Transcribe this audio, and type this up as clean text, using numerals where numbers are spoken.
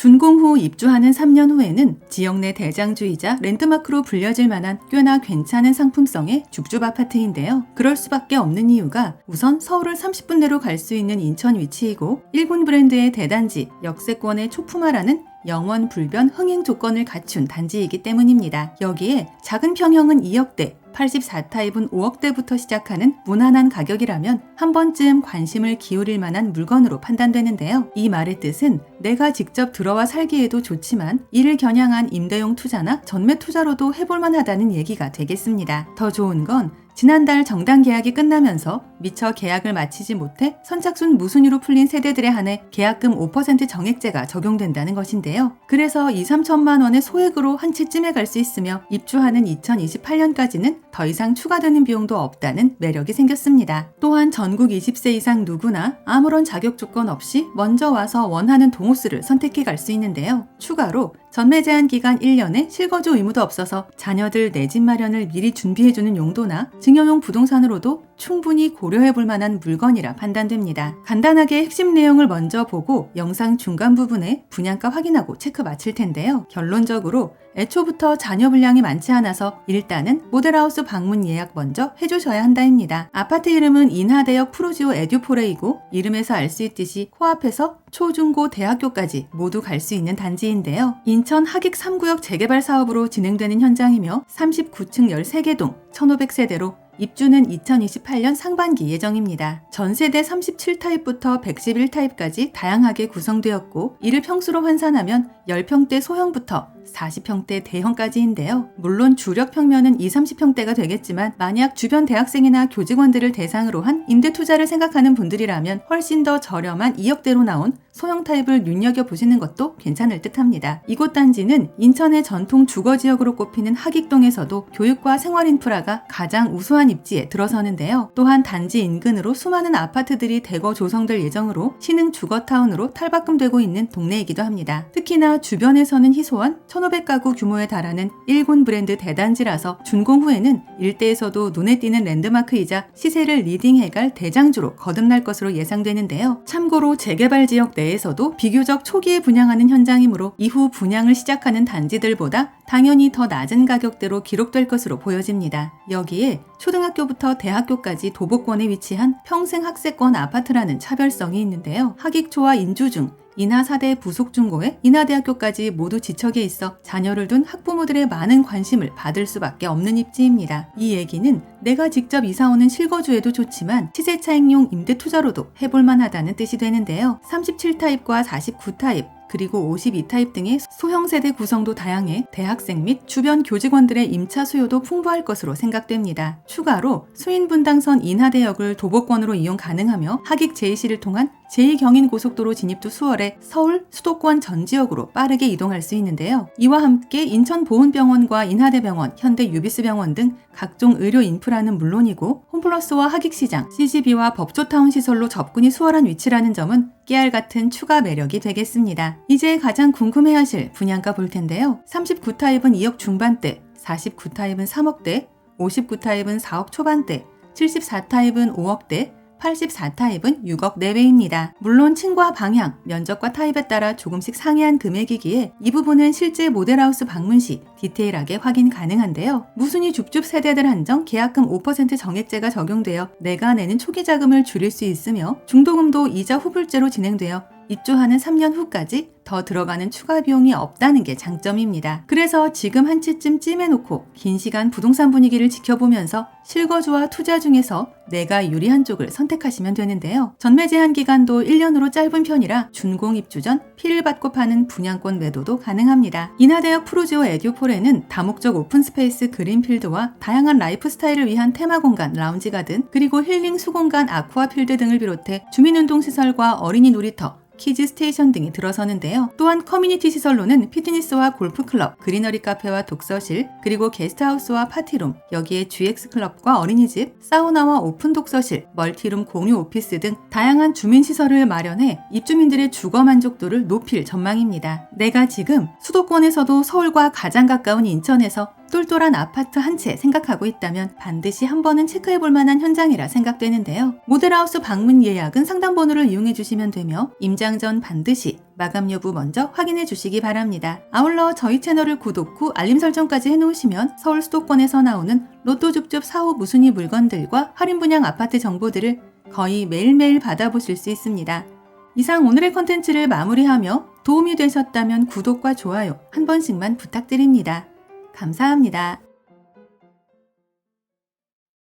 준공 후 입주하는 3년 후에는 지역 내 대장주이자 랜드마크로 불려질 만한 꽤나 괜찮은 상품성의 줍줍 아파트인데요. 그럴 수밖에 없는 이유가 우선 서울을 30분 내로 갈 수 있는 인천 위치이고 일본 브랜드의 대단지, 역세권의 초품화라는 영원 불변 흥행 조건을 갖춘 단지이기 때문입니다. 여기에 작은 평형은 2억대, 84타입은 5억대부터 시작하는 무난한 가격이라면 한 번쯤 관심을 기울일 만한 물건으로 판단되는데요. 이 말의 뜻은 내가 직접 들어와 살기에도 좋지만 이를 겨냥한 임대용 투자나 전매 투자로도 해볼만 하다는 얘기가 되겠습니다. 더 좋은 건 지난달 정당 계약이 끝나면서 미처 계약을 마치지 못해 선착순 무순위로 풀린 세대들에 한해 계약금 5% 정액제가 적용된다는 것인데요. 그래서 2~3천만 원의 소액으로 한 채쯤에 갈 수 있으며 입주하는 2028년까지는 더 이상 추가되는 비용도 없다는 매력이 생겼습니다. 또한 전국 20세 이상 누구나 아무런 자격 조건 없이 먼저 와서 원하는 동호수를 선택해 갈 수 있는데요. 추가로 전매 제한 기간 1년에 실거주 의무도 없어서 자녀들 내 집 마련을 미리 준비해주는 용도나 증여용 부동산으로도 충분히 고려해볼 만한 물건이라 판단됩니다. 간단하게 핵심 내용을 먼저 보고 영상 중간 부분에 분양가 확인하고 체크 마칠 텐데요. 결론적으로 애초부터 자녀 분량이 많지 않아서 일단은 모델하우스 방문 예약 먼저 해주셔야 한다입니다. 아파트 이름은 인하대역 프루지오 에듀포레이고 이름에서 알 수 있듯이 코앞에서 초, 중, 고, 대학교까지 모두 갈 수 있는 단지인데요. 인천 하객 3구역 재개발 사업으로 진행되는 현장이며 39층 13개 동 1,500세대로 입주는 2028년 상반기 예정입니다. 전세대 37타입부터 111타입까지 다양하게 구성되었고 이를 평수로 환산하면 10평대 소형부터 40평대 대형까지인데요. 물론 주력 평면은 20~30평대가 되겠지만 만약 주변 대학생이나 교직원들을 대상으로 한 임대 투자를 생각하는 분들이라면 훨씬 더 저렴한 2억대로 나온 소형 타입을 눈여겨보시는 것도 괜찮을 듯합니다. 이곳 단지는 인천의 전통 주거지역으로 꼽히는 하객동에서도 교육과 생활 인프라가 가장 우수한 입지에 들어서는데요. 또한 단지 인근으로 수많은 아파트들이 대거 조성될 예정으로 신흥 주거타운으로 탈바꿈되고 있는 동네이기도 합니다. 특히나 주변에서는 희소한 1,500가구 규모에 달하는 일본 브랜드 대단지라서 준공 후에는 일대에서도 눈에 띄는 랜드마크이자 시세를 리딩해갈 대장주로 거듭날 것으로 예상되는데요. 참고로 재개발 지역 내에서도 비교적 초기에 분양하는 현장이므로 이후 분양을 시작하는 단지들보다 당연히 더 낮은 가격대로 기록될 것으로 보여집니다. 여기에 초등학교부터 대학교까지 도보권에 위치한 평생학세권 아파트라는 차별성이 있는데요. 하객초와 인주중, 인하사대 부속중고에 인하대학교까지 모두 지척에 있어 자녀를 둔 학부모들의 많은 관심을 받을 수밖에 없는 입지입니다. 이 얘기는 내가 직접 이사오는 실거주에도 좋지만 시세차익용 임대투자로도 해볼만 하다는 뜻이 되는데요. 37타입과 49타입, 그리고 52타입 등의 소형 세대 구성도 다양해 대학생 및 주변 교직원들의 임차 수요도 풍부할 것으로 생각됩니다. 추가로 수인분당선 인하대역을 도보권으로 이용 가능하며 하객 제2시를 통한 제2경인고속도로 진입도 수월해 서울 수도권 전 지역으로 빠르게 이동할 수 있는데요. 이와 함께 인천보훈병원과 인하대병원, 현대유비스병원 등 각종 의료 인프라는 물론이고 홈플러스와 하객시장, CGV와 법조타운 시설로 접근이 수월한 위치라는 점은 깨알 같은 추가 매력이 되겠습니다. 이제 가장 궁금해하실 분양가 볼 텐데요. 39타입은 2억 중반대, 49타입은 3억대, 59타입은 4억 초반대, 74타입은 5억대, 84타입은 6억 내외입니다. 물론 층과 방향, 면적과 타입에 따라 조금씩 상이한 금액이기에 이 부분은 실제 모델하우스 방문 시 디테일하게 확인 가능한데요. 무순위 줍줍 세대들 한정 계약금 5% 정액제가 적용되어 내가 내는 초기 자금을 줄일 수 있으며 중도금도 이자 후불제로 진행되어 입주하는 3년 후까지 더 들어가는 추가 비용이 없다는 게 장점입니다. 그래서 지금 한 채쯤 찜해놓고 긴 시간 부동산 분위기를 지켜보면서 실거주와 투자 중에서 내가 유리한 쪽을 선택하시면 되는데요. 전매 제한 기간도 1년으로 짧은 편이라 준공 입주 전 피를 받고 파는 분양권 매도도 가능합니다. 인하대역 프루지오 에듀폴에는 다목적 오픈스페이스 그린필드와 다양한 라이프 스타일을 위한 테마 공간 라운지 가든, 그리고 힐링 수공간 아쿠아필드 등을 비롯해 주민운동시설과 어린이 놀이터, 키즈 스테이션 등이 들어서는데요. 또한 커뮤니티 시설로는 피트니스와 골프클럽, 그리너리 카페와 독서실, 그리고 게스트하우스와 파티룸, 여기에 GX클럽과 어린이집, 사우나와 오픈 독서실, 멀티룸 공유 오피스 등 다양한 주민시설을 마련해 입주민들의 주거 만족도를 높일 전망입니다. 내가 지금 수도권에서도 서울과 가장 가까운 인천에서 똘똘한 아파트 한 채 생각하고 있다면 반드시 한 번은 체크해볼 만한 현장이라 생각되는데요. 모델하우스 방문 예약은 상담번호를 이용해 주시면 되며 임장 전 반드시 마감 여부 먼저 확인해 주시기 바랍니다. 아울러 저희 채널을 구독 후 알림 설정까지 해놓으시면 서울 수도권에서 나오는 로또 줍줍 4호 무순위 물건들과 할인 분양 아파트 정보들을 거의 매일매일 받아보실 수 있습니다. 이상 오늘의 컨텐츠를 마무리하며 도움이 되셨다면 구독과 좋아요 한 번씩만 부탁드립니다. 감사합니다.